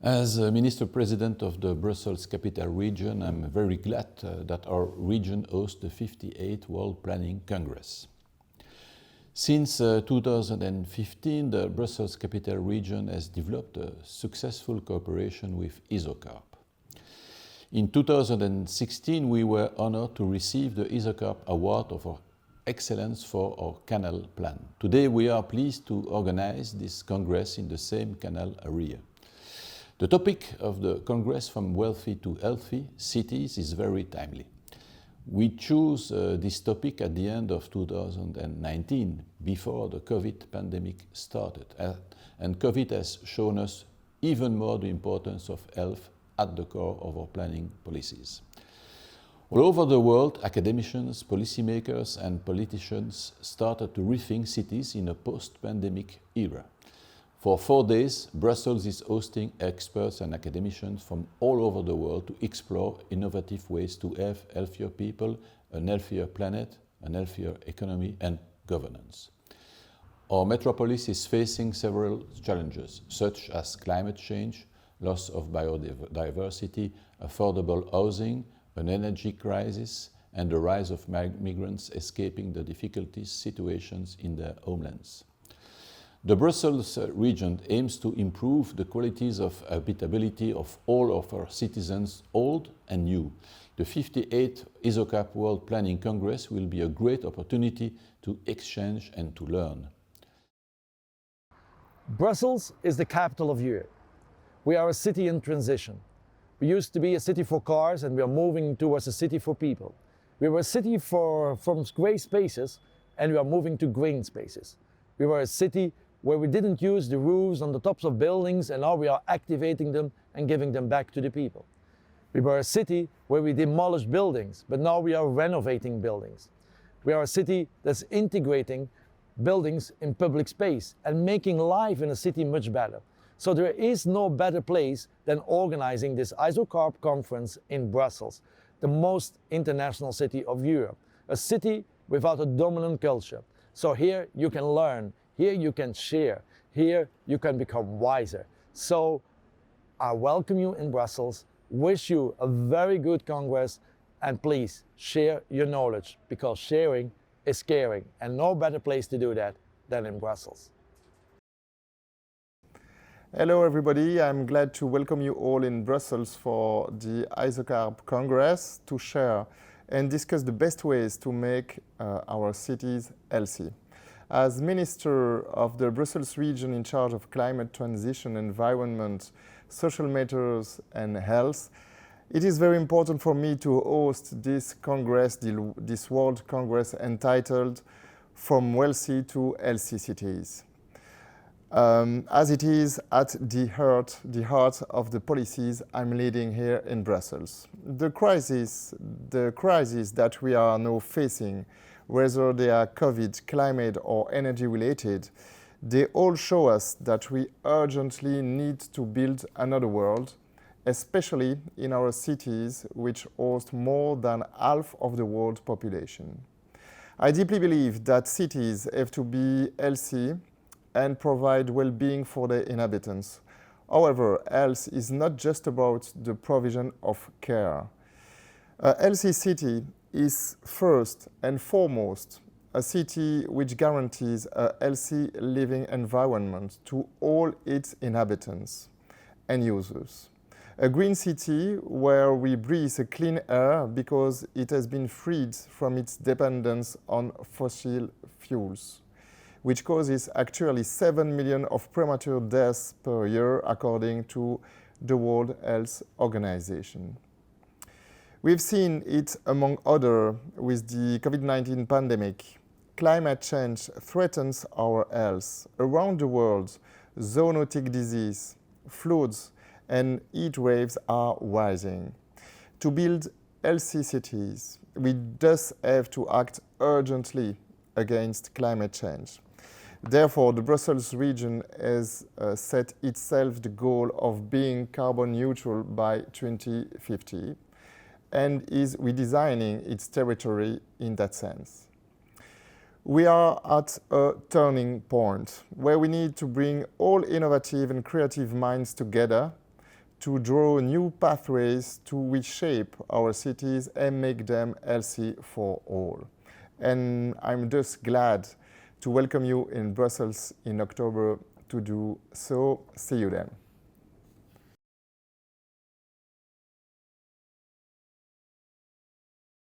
As Minister President of the Brussels Capital Region, I'm very glad that our region hosts the 58th World Planning Congress. Since 2015, the Brussels Capital Region has developed a successful cooperation with ISOCARP. In 2016, we were honored to receive the ISOCARP Award of Excellence for our canal plan. Today, we are pleased to organize this Congress in the same canal area. The topic of the Congress, From Wealthy to Healthy Cities, is very timely. We chose this topic at the end of 2019, before the COVID pandemic started. And COVID has shown us even more the importance of health at the core of our planning policies. All over the world, academicians, policymakers, and politicians started to rethink cities in a post-pandemic era. For 4 days, Brussels is hosting experts and academicians from all over the world to explore innovative ways to have healthier people, a healthier planet, a healthier economy and governance. Our metropolis is facing several challenges, such as climate change, loss of biodiversity, affordable housing, an energy crisis, and the rise of migrants escaping the difficulties situations in their homelands. The Brussels region aims to improve the qualities of habitability of all of our citizens, old and new. The 58th ISOCARP World Planning Congress will be a great opportunity to exchange and to learn. Brussels is the capital of Europe. We are a city in transition. We used to be a city for cars and we are moving towards a city for people. We were a city from grey spaces and we are moving to green spaces. We were a city where we didn't use the roofs on the tops of buildings and now we are activating them and giving them back to the people. We were a city where we demolished buildings, but now we are renovating buildings. We are a city that's integrating buildings in public space and making life in a city much better. So there is no better place than organizing this ISOCARP conference in Brussels, the most international city of Europe, a city without a dominant culture. So here you can learn, here you can share, here you can become wiser. So I welcome you in Brussels, wish you a very good Congress, and please share your knowledge, because sharing is caring, and no better place to do that than in Brussels. Hello everybody, I'm glad to welcome you all in Brussels for the ISOCARP Congress to share and discuss the best ways to make our cities healthy. As Minister of the Brussels region in charge of climate transition, environment, social matters and health, it is very important for me to host this Congress, this World Congress entitled From Wealthy to Healthy Cities. As it is at the heart of the policies I'm leading here in Brussels. The crisis that we are now facing, whether they are COVID, climate or energy related, they all show us that we urgently need to build another world, especially in our cities which host more than half of the world population. I deeply believe that cities have to be healthy and provide well-being for their inhabitants. However, health is not just about the provision of care. A healthy city is first and foremost a city which guarantees a healthy living environment to all its inhabitants and users. A green city where we breathe a clean air because it has been freed from its dependence on fossil fuels, which causes actually 7 million of premature deaths per year according to the World Health Organization. We've seen it among others with the COVID-19 pandemic. Climate change threatens our health. Around the world, zoonotic disease, floods and heat waves are rising. To build healthy cities, we thus have to act urgently against climate change. Therefore, the Brussels region has set itself the goal of being carbon neutral by 2050 and is redesigning its territory in that sense. We are at a turning point where we need to bring all innovative and creative minds together to draw new pathways to reshape our cities and make them healthy for all. And I'm just glad to welcome you in Brussels in October to do so. See you then.